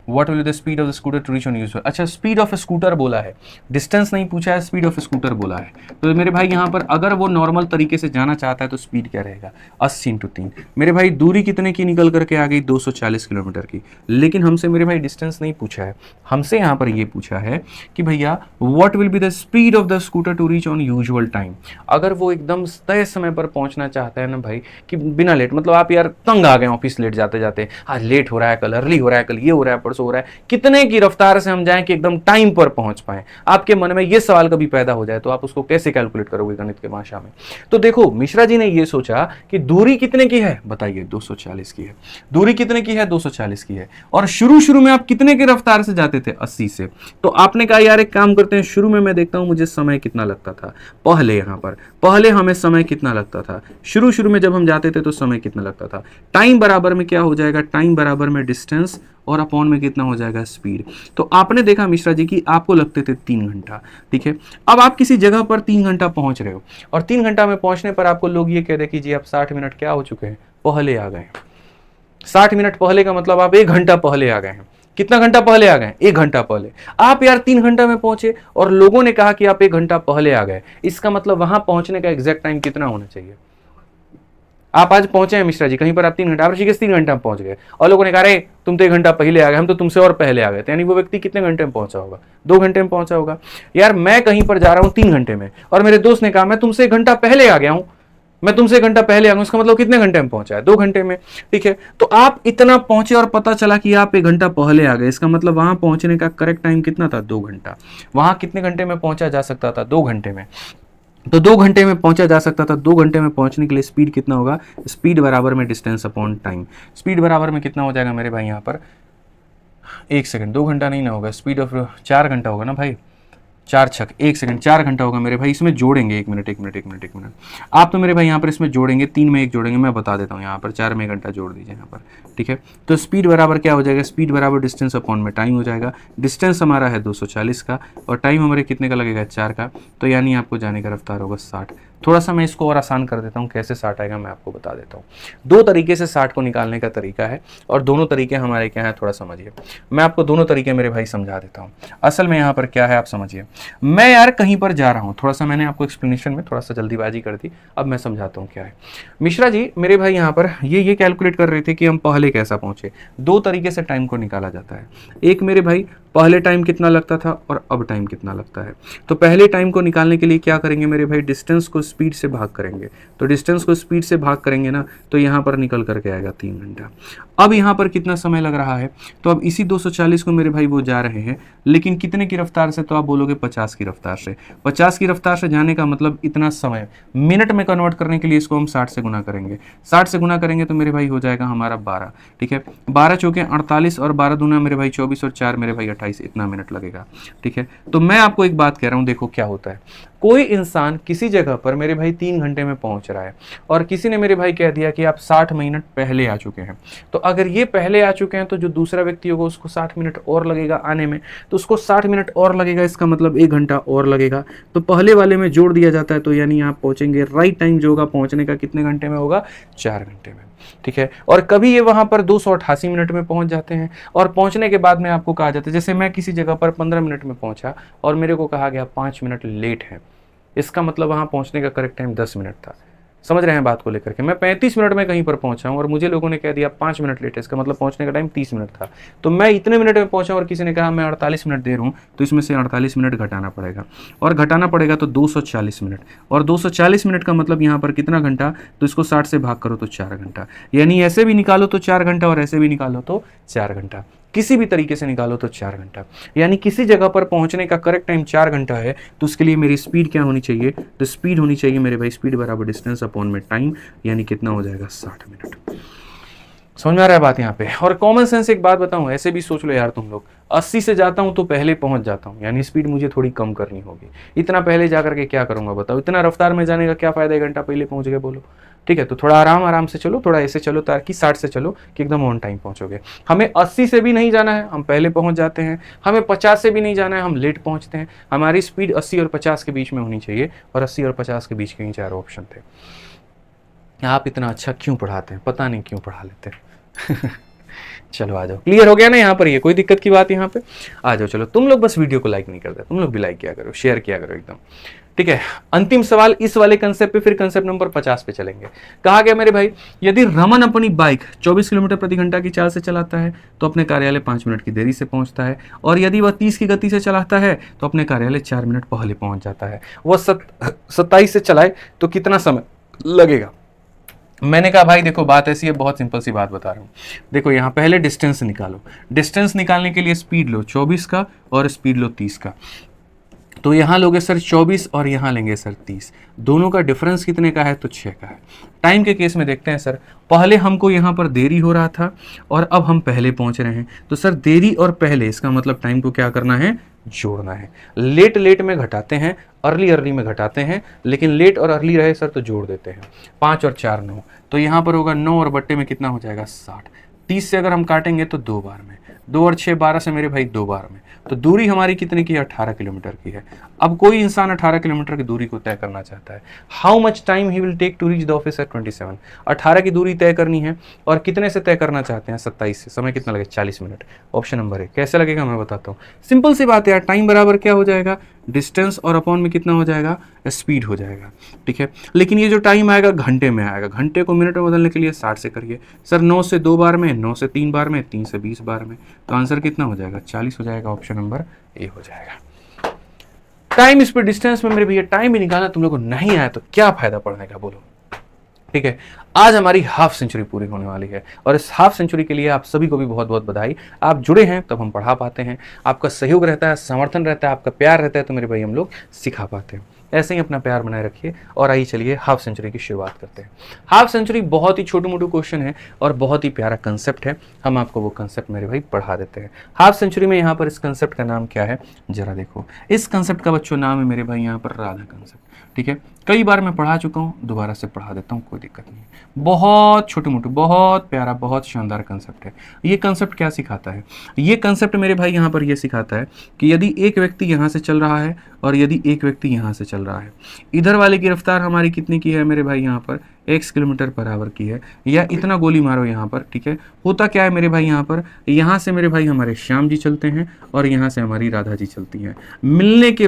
what will the speed of the scooter to reach on usual. अच्छा, स्पीड ऑफ स्कूटर बोला है, डिस्टेंस नहीं पूछा है, स्पीड ऑफ स्कूटर बोला है। तो मेरे भाई यहाँ पर अगर वो नॉर्मल तरीके से जाना चाहता है तो स्पीड क्या रहेगा, 80 इंटू 3। मेरे भाई दूरी कितने की निकल करके आ गई, 240 किलोमीटर की। लेकिन हमसे मेरे भाई डिस्टेंस नहीं पूछा है, हमसे यहाँ पर ये पूछा है कि भैया what will be the speed of the scooter to reach on usual time. अगर वो एकदम तय समय पर पहुंचना चाहता है ना भाई, कि बिना लेट, मतलब आप यार तंग आ गए ऑफिस लेट जाते जाते, आज लेट हो रहा है, कल अर्ली हो रहा है, कल ये हो रहा है, हो रहा है, कितने की रफ्तार से हम जाएं कि एकदम टाइम पर पहुंच पाए। आपके मन में ये सवाल कभी पैदा हो जाए तो आप उसको कैसे कैलकुलेट करोगे गणित के भाषा में। तो देखो मिश्रा जी ने ये सोचा कि दूरी कितने की है, बताइए 240 की है। दूरी कितने की है, 240 की है। और शुरू में आप कितने की रफ्तार से जाते थे, 80 से। तो आपने कहा यार एक काम करते हैं, शुरू में मैं देखता हूं मुझे समय कितना लगता था। पहले यहाँ पर पहले हमें समय कितना लगता था, शुरू में जब हम जाते थे तो समय कितना लगता था। टाइम बराबर में क्या हो जाएगा, टाइम बराबर में डिस्टेंस, और अपॉन में कितना हो जाएगा, स्पीड। तो आपने देखा मिश्रा जी कि आपको लगते थे 3 घंटा। ठीक है, अब आप किसी जगह पर 3 घंटा पहुंच रहे हो, और 3 घंटा में पहुंचने पर आपको लोग ये कह दे कि जी आप 60 मिनट क्या हो चुके हैं, पहले आ गए। 60 मिनट पहले का मतलब आप 1 घंटा पहले आ गए हैं। कितना घंटा पहले आ गए, 1 घंटा पहले। आप यार 3 घंटा में पहुंचे और लोगों ने कहा कि आप 1 घंटा पहले आ गए, इसका मतलब वहां पहुंचने का एग्जैक्ट टाइम कितना होना चाहिए। आप आज पहुंचे हैं मिश्रा जी कहीं पर, आप 3 घंटा, आप ऋषिकेश 3 घंटा में पहुंच गए, और लोगों ने कहा अरे तुम तो 1 घंटा पहले आ गए, हम तो तुमसे और पहले आ गए। यानी वो व्यक्ति कितने घंटे में पहुंचा होगा, 2 घंटे में पहुंचा होगा। यार मैं कहीं पर जा रहा हूं 3 घंटे में, और मेरे दोस्त ने कहा मैं तुमसे 1 घंटा पहले आ गया हूं, मैं तुमसे 1 घंटा पहले आऊंगा, उसका मतलब कितने घंटे में पहुंचा है? 2 घंटे में। ठीक है, तो आप इतना पहुंचे और पता चला कि आप 1 घंटा पहले आ गए, इसका मतलब वहां पहुंचने का करेक्ट टाइम कितना था? 2 घंटा। वहां कितने घंटे में पहुंचा जा सकता था? 2 घंटे में। तो 2 घंटे में पहुंचा जा सकता था। 2 घंटे में पहुंचने के लिए स्पीड कितना होगा? स्पीड बराबर में डिस्टेंस अपॉन टाइम। स्पीड बराबर में कितना हो जाएगा मेरे भाई यहाँ पर? 1 सेकंड, 2 घंटा नहीं ना होगा, स्पीड ऑफ 4 घंटा होगा ना भाई, 4 छक 1 सेकंड, 4 घंटा होगा मेरे भाई। इसमें जोड़ेंगे 1 मिनट 1 मिनट 1 मिनट 1 मिनट, आप तो मेरे भाई यहाँ पर इसमें जोड़ेंगे, 3 में 1 जोड़ेंगे, मैं बता देता हूँ यहाँ पर 4 में 1 घंटा जोड़ दीजिए यहाँ पर। ठीक है, तो स्पीड बराबर क्या हो जाएगा? स्पीड बराबर डिस्टेंस अपॉन में टाइम हो जाएगा। डिस्टेंस हमारा है 240 का और टाइम हमारे कितने का लगेगा? 4 का। तो यानी आपको जाने का रफ्तार होगा 60। थोड़ा सा मैं इसको और आसान कर देता हूँ, कैसे 60 आएगा मैं आपको बता देता हूँ। 2 तरीके से 60 को निकालने का तरीका है और दोनों तरीके हमारे क्या है थोड़ा समझिए। मैं आपको दोनों तरीके मेरे भाई समझा देता हूँ। असल में यहाँ पर क्या है आप समझिए। मैं यार कहीं पर जा रहा हूँ, थोड़ा सा मैंने आपको एक्सप्लेनेशन में थोड़ा सा जल्दीबाजी कर दी, अब मैं समझाता हूँ क्या है। मिश्रा जी मेरे भाई यहाँ पर ये कैलकुलेट कर रहे थे कि हम पहले कैसा पहुंचे। 2 तरीके से टाइम को निकाला जाता है। एक मेरे भाई पहले टाइम कितना लगता था और अब टाइम कितना लगता है। तो पहले टाइम को निकालने के लिए क्या करेंगे मेरे भाई? डिस्टेंस को स्पीड से भाग करेंगे। तो डिस्टेंस को स्पीड से भाग करेंगे ना, तो यहाँ पर निकल करके आएगा 3 घंटा। अब यहाँ पर कितना समय लग रहा है? तो अब इसी 240 को मेरे भाई वो जा रहे हैं, लेकिन कितने की रफ्तार से? तो आप बोलोगे 50 की रफ्तार से। 50 की रफ्तार से जाने का मतलब इतना समय मिनट में कन्वर्ट करने के लिए इसको हम 60 से गुना करेंगे। 60 से गुना करेंगे तो मेरे भाई हो जाएगा हमारा 12। ठीक है, 12 चौके 48 और 12 दूना मेरे भाई 24 और 4 मेरे भाई 28, इतना मिनट लगेगा। ठीक है, तो मैं आपको एक बात कह रहा हूँ, देखो क्या होता है। कोई इंसान किसी जगह पर मेरे भाई 3 घंटे में पहुंच रहा है और किसी ने मेरे भाई कह दिया कि आप 60 मिनट पहले आ चुके हैं। तो अगर ये पहले आ चुके हैं तो जो दूसरा व्यक्ति होगा उसको 60 मिनट और लगेगा आने में, तो उसको 60 मिनट और लगेगा, इसका मतलब 1 घंटा और लगेगा। तो पहले वाले में जोड़ दिया जाता है, तो यानी आप पहुंचेंगे राइट टाइम जो होगा पहुंचने का कितने घंटे में होगा? 4 घंटे में। ठीक है, और कभी ये वहां पर 288 मिनट में पहुंच जाते हैं और पहुंचने के बाद में आपको कहा जाता है, जैसे मैं किसी जगह पर 15 मिनट में पहुंचा और मेरे को कहा गया 5 मिनट लेट है, इसका मतलब वहां पहुंचने का करेक्ट टाइम 10 मिनट था। समझ रहे हैं बात को लेकर के? मैं 35 मिनट में कहीं पर पहुंचा हूं और मुझे लोगों ने कह दिया 5 मिनट लेट है, इसका मतलब पहुंचने का टाइम 30 मिनट था। तो मैं इतने मिनट में पहुंचा और किसी ने कहा मैं 48 मिनट देर हूं, तो इसमें से 48 मिनट घटाना पड़ेगा और घटाना पड़ेगा तो 240 मिनट, और 240 मिनट का मतलब यहाँ पर कितना घंटा? तो इसको 60 से भाग करो तो 4 घंटा। यानी ऐसे भी निकालो तो 4 घंटा और ऐसे भी निकालो तो 4 घंटा, किसी भी तरीके से निकालो तो 4 घंटा। यानी किसी जगह पर पहुंचने का करेक्ट टाइम 4 घंटा है, तो उसके लिए मेरी स्पीड क्या होनी चाहिए? तो स्पीड होनी चाहिए मेरे भाई स्पीड बराबर डिस्टेंस अपॉन में टाइम, यानी कितना हो जाएगा? 60 मिनट। समझ में आ रहा है बात यहाँ पे? और कॉमन सेंस एक बात बताऊं, ऐसे भी सोच लो यार तुम लोग, 80 से जाता हूं तो पहले पहुंच जाता हूं, यानी स्पीड मुझे थोड़ी कम करनी होगी। इतना पहले जाकर के क्या करूंगा बताओ? इतना रफ्तार में जाने का क्या फायदा? 1 घंटा पहले पहुंच गए बोलो। ठीक है, तो थोड़ा आराम से चलो, थोड़ा ऐसे चलो ताकि 60 से चलो कि एकदम ऑन टाइम पहुंचोगे। हमें 80 से भी नहीं जाना है, हम पहले पहुंच जाते हैं। हमें 50 से भी नहीं जाना है, हम लेट पहुंचते हैं। हमारी स्पीड 80 और 50 के बीच में होनी चाहिए, और 80 और 50 के बीच के ही 4 ऑप्शन थे। आप इतना अच्छा क्यों पढ़ाते हैं? पता नहीं क्यों पढ़ा लेते हैं। चलो आ जाओ, क्लियर हो गया ना यहाँ पर? ये कोई दिक्कत की बात यहाँ पे? आ जाओ, चलो तुम लोग बस वीडियो को लाइक नहीं करते, तुम लोग भी लाइक किया करो, शेयर किया करो एकदम। ठीक है, अंतिम सवाल इस वाले कंसेप्ट पे, फिर कंसेप्ट नंबर 50 पे चलेंगे। कहा गया मेरे भाई, यदि रमन अपनी बाइक 24 किलोमीटर प्रति घंटा की चाल से चलाता है तो अपने कार्यालय 5 मिनट की देरी से पहुंचता है, और यदि वह 30 की गति से चलाता है तो अपने कार्यालय 4 मिनट पहले पहुंच जाता है। वह 27 से चलाए तो कितना समय लगेगा? मैंने कहा भाई देखो बात ऐसी है, बहुत सिंपल सी बात बता रहा हूँ। देखो यहाँ पहले डिस्टेंस निकालो। डिस्टेंस निकालने के लिए स्पीड लो 24 का और स्पीड लो 30 का। तो यहाँ लोगे सर 24 और यहाँ लेंगे सर 30। दोनों का डिफरेंस कितने का है? तो 6 का है। टाइम के केस में देखते हैं सर, पहले हमको यहाँ पर देरी हो रहा था और अब हम पहले पहुँच रहे हैं। तो सर देरी और पहले, इसका मतलब टाइम को क्या करना है? जोड़ना है। लेट में घटाते हैं, अर्ली में घटाते हैं, लेकिन लेट और अर्ली रहे सर तो जोड़ देते हैं। 5 और 4 9, तो यहाँ पर होगा 9 और बट्टे में कितना हो जाएगा? 60। 30 से अगर हम काटेंगे तो 2 बार में, 2 और 6 12 से मेरे भाई 2 बार में। तो दूरी हमारी कितने की है? 18 किलोमीटर की है। अब कोई इंसान 18 किलोमीटर की दूरी को तय करना चाहता है। How much time he will take to reach the office at 27? 18 की दूरी तय करनी है और कितने से तय करना चाहते हैं? 27 से। समय कितना लगेगा? 40 मिनट। Option number 1। कैसे लगेगा मैं बताता हूँ। सिंपल सी बात है यार, टाइम बराबर क्या हो जाएगा? डिस्टेंस और अपॉन में कितना हो जाएगा? स्पीड हो जाएगा। ठीक है, लेकिन ये जो टाइम आएगा घंटे में आएगा। घंटे को मिनट में बदलने के लिए 60 से करिए सर। 9 से 2 बार में, 9 से 3 बार में, 3 से 20 बार में। तो आंसर कितना हो जाएगा? 40 हो जाएगा। ऑप्शन नंबर ए हो जाएगा। टाइम स्पीड डिस्टेंस में मेरे भैया टाइम ही निकालना तुम लोगों को नहीं आया तो क्या फायदा पढ़ने का बोलो? ठीक है, आज हमारी हाफ सेंचुरी पूरी होने वाली है और इस हाफ सेंचुरी के लिए आप सभी को भी बहुत बहुत बधाई। आप जुड़े हैं तब हम पढ़ा पाते हैं, आपका सहयोग रहता है, समर्थन रहता है, आपका प्यार रहता है, तो मेरे भाई हम लोग सिखा पाते हैं। ऐसे ही अपना प्यार बनाए रखिए और आइए चलिए हाफ सेंचुरी की शुरुआत करते हैं। हाफ सेंचुरी बहुत ही छोटू मोटू क्वेश्चन है और बहुत ही प्यारा कंसेप्ट है। हम आपको वो कंसेप्ट मेरे भाई पढ़ा देते हैं। हाफ सेंचुरी में यहाँ पर इस कंसेप्ट का नाम क्या है, जरा देखो। इस कंसेप्ट का बच्चों नाम है मेरे भाई यहाँ पर राधा कंसेप्ट। ठीक है, कई बार मैं पढ़ा चुका हूँ, दोबारा से पढ़ा देता हूँ, कोई दिक्कत नहीं है। बहुत छोटू मोटू, बहुत प्यारा, बहुत शानदार कंसेप्ट है। ये कंसेप्ट क्या सिखाता है? ये कंसेप्ट मेरे भाई यहाँ पर ये सिखाता है कि यदि एक व्यक्ति यहाँ से चल रहा है और यदि एक व्यक्ति यहाँ से चल रहा है, इधर वाले की रफ्तार हमारी कितनी की है मेरे भाई यहाँ पर, x किलोमीटर पर आवर की है, या इतना गोली मारो यहाँ पर। ठीक है, होता क्या है मेरे भाई यहाँ पर, यहाँ से मेरे भाई हमारे श्याम जी चलते हैं और यहाँ से हमारी राधा जी चलती हैं। मिलने के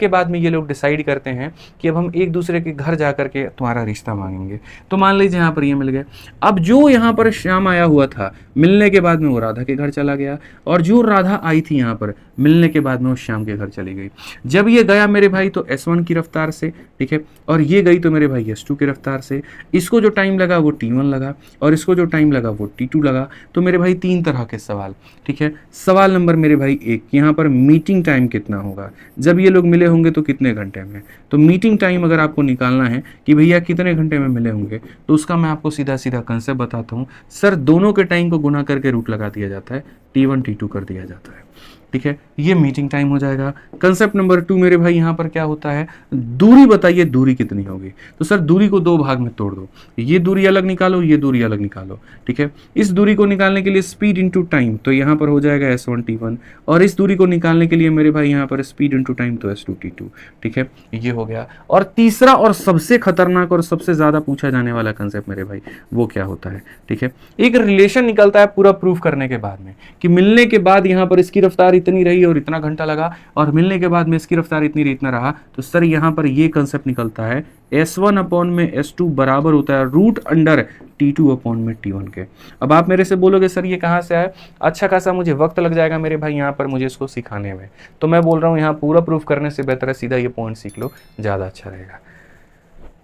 बाद में ये लोग डिसाइड करते हैं कि अब हम एक दूसरे के घर जा करके तुम्हारा रिश्ता मांगेंगे। तो मान लीजिए यहाँ पर ये मिल गए। अब जो यहाँ पर श्याम आया हुआ था, मिलने के बाद में वो राधा के घर चला गया, और जो राधा आई थी यहाँ पर, मिलने के बाद में वो श्याम के घर चली गई। जब ये गया मेरे भाई तो S1 की रफ्तार से, ठीक है, और ये गई तो मेरे भाई S2 की रफ्तार से। इसको जो टाइम लगा वो T1 लगा और इसको जो टाइम लगा वो T2 लगा। तो मेरे भाई 3 तरह के सवाल। ठीक है, सवाल नंबर मेरे भाई 1, यहाँ पर मीटिंग टाइम कितना होगा, जब ये लोग मिले होंगे तो कितने घंटे में। तो मीटिंग टाइम अगर आपको निकालना है कि भैया कितने घंटे में मिले होंगे, तो उसका मैं आपको सीधा सीधा कंसेप्ट बताता हूँ। सर, दोनों के टाइम को गुना करके रूट लगा दिया जाता है, T1 T2 कर दिया जाता है। ठीक है, ये मीटिंग टाइम हो जाएगा। कंसेप्ट नंबर 2 मेरे भाई यहाँ पर क्या होता है, दूरी बताइए, दूरी कितनी होगी। तो सर, दूरी को 2 भाग में तोड़ दो, ये दूरी अलग निकालो, ये दूरी अलग निकालो। ठीक है, इस दूरी को निकालने के लिए स्पीड इंटू टाइम, तो यहाँ पर हो जाएगा S1 T1, और इस दूरी को निकालने के लिए मेरे भाई यहाँ पर स्पीड इंटू टाइम, तो S2 T2। ठीक है, ये हो गया। और तीसरा और सबसे खतरनाक और सबसे ज्यादा पूछा जाने वाला कंसेप्ट मेरे भाई वो क्या होता है। ठीक है, एक रिलेशन निकलता है पूरा प्रूफ करने के बाद में कि मिलने के बाद यहाँ पर इसकी रफ्तार इतनी रही और इतना घंटा लगा, और मिलने के बाद में इसकी रफ्तार इतनी रही, इतना रहा। तो सर, यहाँ पर ये कंसेप्ट निकलता है S1 अपॉन में S2 बराबर होता है रूट अंडर T2 अपॉन में T1 के। अब आप मेरे से बोलोगे सर ये कहाँ से आया, अच्छा खासा मुझे वक्त लग जाएगा मेरे भाई यहाँ पर मुझे इसको सिखाने में। तो मैं बोल रहा हूँ यहाँ पूरा प्रूफ करने से बेहतर है सीधा ये पॉइंट सीख लो, ज़्यादा अच्छा रहेगा।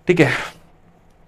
ठीक है,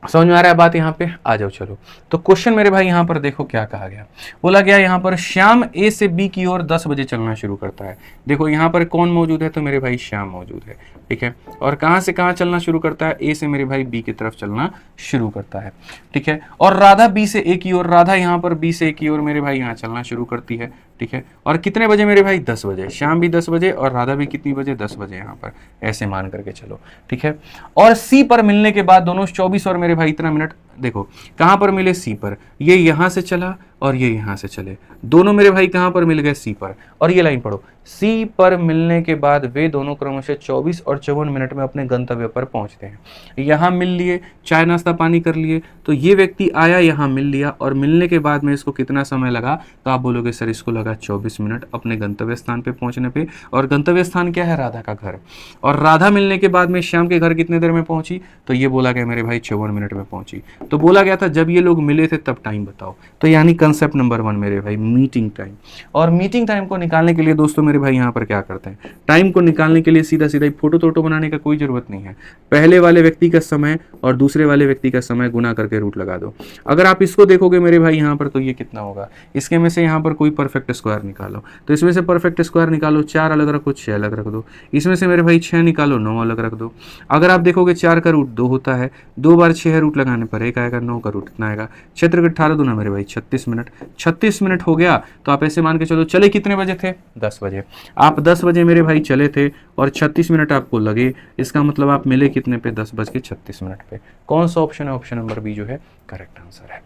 समझ में आ रहा है बात यहाँ पे? आ जाओ चलो। तो क्वेश्चन मेरे भाई यहाँ पर देखो क्या कहा गया। बोला गया यहाँ पर श्याम A से B की ओर 10 बजे चलना शुरू करता है। देखो यहाँ पर कौन मौजूद है, तो मेरे भाई श्याम मौजूद है। ठीक है, और कहाँ से कहाँ चलना शुरू करता है, A से मेरे भाई B की तरफ चलना शुरू करता है। ठीक है, और राधा B से A की ओर, राधा यहाँ पर B से A की ओर मेरे भाई यहाँ चलना शुरू करती है। ठीक है, और कितने बजे मेरे भाई, 10 बजे। श्याम भी 10 बजे और राधा भी कितनी बजे, 10 बजे यहाँ पर, ऐसे मान करके चलो। ठीक है, और C पर मिलने के बाद दोनों 24 और मेरे भाई इतना मिनट। देखो कहाँ पर मिले, C पर। ये यहाँ से चला और ये यहाँ से चले, दोनों मेरे भाई कहाँ पर मिल गए, C पर। और ये लाइन पढ़ो, C पर मिलने के बाद वे दोनों क्रमशः 24 और 54 मिनट में अपने गंतव्य पर पहुंचते हैं। यहाँ मिल लिए, चाय नाश्ता पानी कर लिए, तो ये व्यक्ति आया, यहाँ मिल लिया, और मिलने के बाद में इसको कितना समय लगा, तो आप बोलोगे सर इसको लगा 24 मिनट अपने गंतव्य स्थान पे पहुंचने पे। और गंतव्य स्थान क्या है, राधा का घर। और राधा मिलने के बाद में श्याम के घर कितने देर में पहुंची, तो ये बोला गया मेरे भाई 54 मिनट में पहुंची। तो बोला गया था जब ये लोग मिले थे तब टाइम बताओ। तो यानी कंसेप्ट नंबर 1 मेरे भाई मीटिंग टाइम। और मीटिंग टाइम को निकालने के लिए दोस्तों मेरे भाई यहाँ पर क्या करते हैं, टाइम को निकालने के लिए सीधा सीधा फोटो तोटो बनाने का कोई जरूरत नहीं है। पहले वाले व्यक्ति का समय और दूसरे वाले व्यक्ति का समय गुना करके रूट लगा दो। अगर आप इसको देखोगे मेरे भाई यहाँ पर, तो ये कितना होगा, इसके में से यहाँ पर कोई परफेक्ट स्क्वायर निकालो, तो इसमें से परफेक्ट स्क्वायर निकालो, 4 अलग रखो, 6 अलग रख दो। इसमें से मेरे भाई 6 निकालो, 9 अलग रख दो। अगर आप देखोगे 4 का रूट 2 होता है, 2 बार 6 रूट लगाने पर 1 आएगा, 9 का रूट इतना आएगा। क्षेत्र के 18 दूना मेरे भाई 36 मिनट। 36 मिनट हो गया, तो आप ऐसे मान के चलो चले कितने बजे थे, 10 बजे। आप 10 बजे मेरे भाई चले थे और 36 मिनट आपको लगे, इसका मतलब आप मिले कितने पे, 10:36 पे। कौन सा ऑप्शन है, ऑप्शन नंबर बी जो है करेक्ट आंसर है।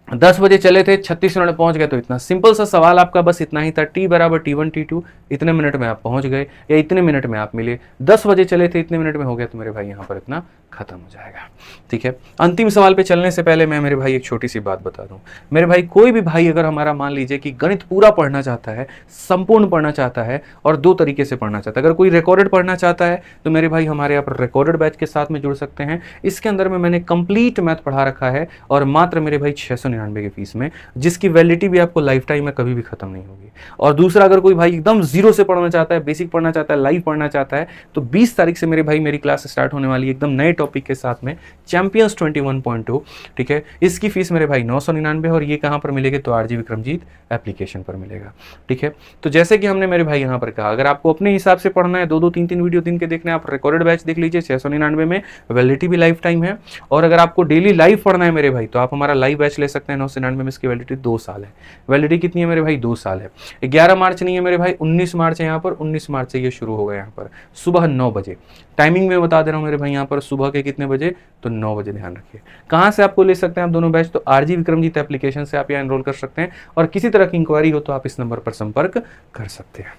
10 बजे चले थे, 36 मिनट पहुंच गए। तो इतना सिंपल सा सवाल आपका बस इतना ही था, T बराबर T1 T2, इतने मिनट में आप पहुंच गए या इतने मिनट में आप मिले। 10 बजे चले थे, इतने मिनट में हो गया, तो मेरे भाई यहाँ पर इतना खत्म हो जाएगा। ठीक है, अंतिम सवाल पे चलने से पहले मैं मेरे भाई एक छोटी सी बात बता दूं। मेरे भाई कोई भी भाई अगर हमारा मान लीजिए कि गणित पूरा पढ़ना चाहता है, संपूर्ण पढ़ना चाहता है, और 2 तरीके से पढ़ना चाहता है। अगर कोई रिकॉर्डेड पढ़ना चाहता है तो मेरे भाई हमारे यहाँ पर रिकॉर्डेड बैच के साथ में जुड़ सकते हैं। इसके अंदर में मैंने कंप्लीट मैथ पढ़ा रखा है और मात्र मेरे भाई 699 की फीस में, जिसकी वैलिडिटी भी आपको लाइफ टाइम में कभी भी खत्म नहीं होगी। और दूसरा, अगर कोई भाई एकदम जीरो से पढ़ना चाहता है, बेसिक पढ़ना चाहता है, लाइव पढ़ना चाहता है, तो 20 तारीख से मेरे भाई मेरी क्लास स्टार्ट होने वाली है, एकदम नए टॉपिक के साथ में चैंपियंस 21.2, ठीक है। इसकी फीस मेरे भाई 999 और ये कहाँ पर मिलेगी, तो आरजी विक्रमजीत एप्लीकेशन पर मिलेगा, ठीक है। तो जैसे कि हमने मेरे भाई यहाँ पर कहा, अगर आपको अपने हिसाब से पढ़ना है, 2-2 3-3 वीडियो दिन के देखने, आप रिकॉर्डेड बैच देख लीजिए 699 में, वैलिडिटी भी लाइफ टाइम है। और अगर आपको डेली लाइव पढ़ना है मेरे भाई, तो आप हमारा लाइव बैच ले सकते हैं 999 में, इसकी वैलिडिटी 2 साल है। वैलिडिटी कितनी है मेरे भाई, 2 साल है। 11 मार्च नहीं है मेरे भाई, 19 मार्च है यहाँ पर, 19 मार्च से ये शुरू होगा यहाँ पर सुबह 9 बजे। टाइमिंग में बता दे रहा हूँ मेरे भाई यहाँ पर सुबह के कितने बजे, तो 9 बजे, ध्यान रखिए। कहाँ से आपको ले सकते हैं आप दोनों बैच, तो आरजी विक्रमजीत एप्लीकेशन से आप यहाँ एनरोल कर सकते हैं, और किसी तरह की इंक्वायरी हो तो आप इस नंबर पर संपर्क कर सकते हैं।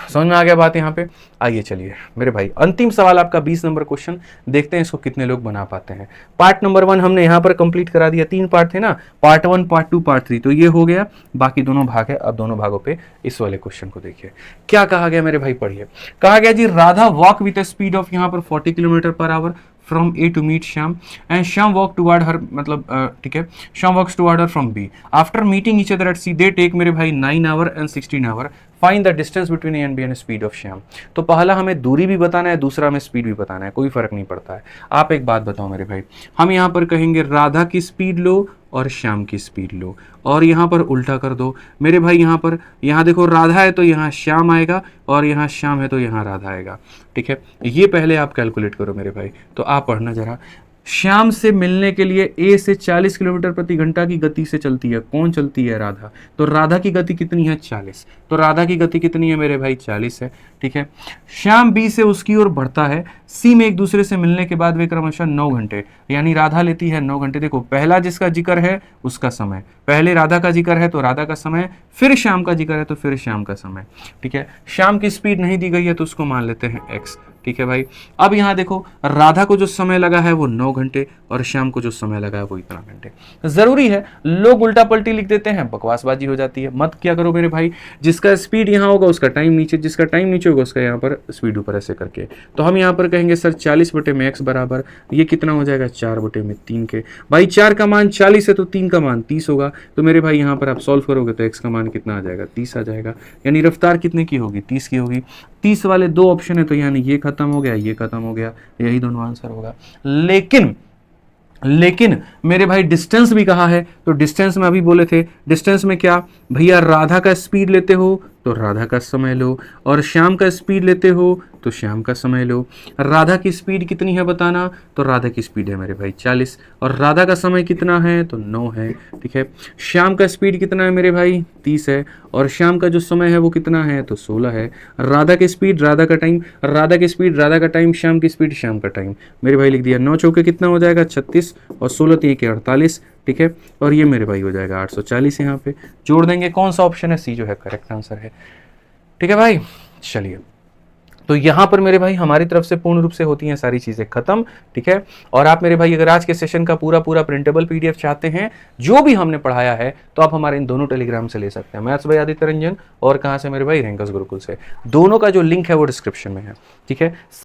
समझ में आ गया बात यहाँ पे। आइए चलिए मेरे भाई, अंतिम सवाल आपका 20 नंबर क्वेश्चन, देखते हैं इसको कितने लोग बना पाते हैं। पार्ट नंबर 1 हमने यहाँ पर कंप्लीट करा दिया, 3 पार्ट थे ना, पार्ट 1, पार्ट 2, पार्ट 3, तो ये हो गया। बाकी दोनों भाग है, अब दोनों भागों पे इस वाले क्वेश्चन को देखिए क्या कहा गया मेरे भाई, पढ़िए। कहा गया जी, Radha walk with a speed of यहाँ पर 40 kilometre per hour from A to meet Shyam and Shyam walk toward her, मतलब ठीक है, Shyam walks toward her from B. After meeting each other at C, they take मेरे भाई 9 hour and 16 hour. Find the distance between A and B and speed of Shyam. तो पहला हमें दूरी भी बताना है, दूसरा हमें स्पीड भी बताना है, कोई फर्क नहीं पड़ता है। आप एक बात बताओ मेरे भाई, हम यहाँ पर कहेंगे राधा की स्पीड लो और श्याम की स्पीड लो, और यहाँ पर उल्टा कर दो मेरे भाई। यहाँ पर, यहाँ देखो राधा है तो यहाँ श्याम आएगा, और यहाँ श्याम है तो यहाँ राधा आएगा, ठीक है। ये पहले आप कैलकुलेट करो मेरे भाई, तो आप पढ़ना जरा। श्याम से मिलने के लिए ए से 40 किलोमीटर प्रति घंटा की गति से चलती है, कौन चलती है, राधा। तो राधा की गति कितनी है, 40, तो राधा की गति कितनी है मेरे भाई, 40 है, ठीक है। श्याम बी से उसकी ओर बढ़ता है, सी में एक दूसरे से मिलने के बाद वे क्रमशः 9 घंटे, यानी राधा लेती है 9 घंटे। देखो पहला जिसका जिक्र है उसका समय, पहले राधा का जिक्र है तो राधा का समय, फिर श्याम का जिक्र है तो फिर श्याम का समय, ठीक है। श्याम की स्पीड नहीं दी गई है तो उसको मान लेते हैं x, ठीक है भाई। अब यहाँ देखो राधा को जो समय लगा है वो 9 घंटे, और श्याम को जो समय लगा है वो इतना घंटे। जरूरी है, लोग उल्टा पलटी लिख देते हैं, बकवासबाजी हो जाती है, मत क्या करो मेरे भाई। जिसका स्पीड यहाँ होगा उसका टाइम नीचे, जिसका टाइम नीचे होगा उसका यहाँ पर स्पीड ऊपर, ऐसे करके। तो हम यहाँ पर कहेंगे सर 40/x बराबर, ये कितना हो जाएगा, 4/3 के। भाई 4 का मान 40 है तो 3 का मान 30 होगा, तो मेरे भाई यहाँ पर आप सॉल्व करोगे तो x का मान कितना आ जाएगा, 30 आ जाएगा। यानी रफ्तार कितने की होगी, 30 की होगी। 30 वाले 2 ऑप्शन है, तो यानी ये खत्म हो गया, ये खत्म हो गया, यही दोनों आंसर होगा। लेकिन मेरे भाई डिस्टेंस भी कहा है, तो डिस्टेंस में अभी बोले थे, डिस्टेंस में क्या भैया, राधा का स्पीड लेते हो तो राधा का समय लो, और श्याम का स्पीड लेते हो तो श्याम का समय लो। राधा की स्पीड कितनी है बताना, तो राधा की स्पीड है मेरे भाई 40, और राधा का समय कितना है, तो 9 है, ठीक है। श्याम का स्पीड कितना है मेरे भाई, 30 है, और श्याम का जो समय है वो कितना है, तो 16 है। राधा की स्पीड, राधा का टाइम, राधा की स्पीड, राधा का टाइम, श्याम की स्पीड, श्याम का टाइम, मेरे भाई लिख दिया। 9 चौके कितना हो जाएगा, 36, और 16 3 के 48, ठीक है। और ये मेरे भाई हो जाएगा 840, यहाँ पे जोड़ देंगे। कौन सा ऑप्शन है, सी जो है करेक्ट आंसर है, ठीक है भाई। चलिए, तो यहाँ पर मेरे भाई हमारी तरफ से पूर्ण रूप से होती हैं सारी चीज़ें खत्म, ठीक है। और आप मेरे भाई अगर आज के सेशन का पूरा प्रिंटेबल PDF चाहते हैं जो भी हमने पढ़ाया है, तो आप हमारे इन दोनों टेलीग्राम से ले सकते हैं, मैथ्स बाय आदित्य रंजन, और कहाँ से मेरे भाई, रैंकर्स गुरुकुल से। दोनों का जो लिंक है वो डिस्क्रिप्शन में है, ठीक है।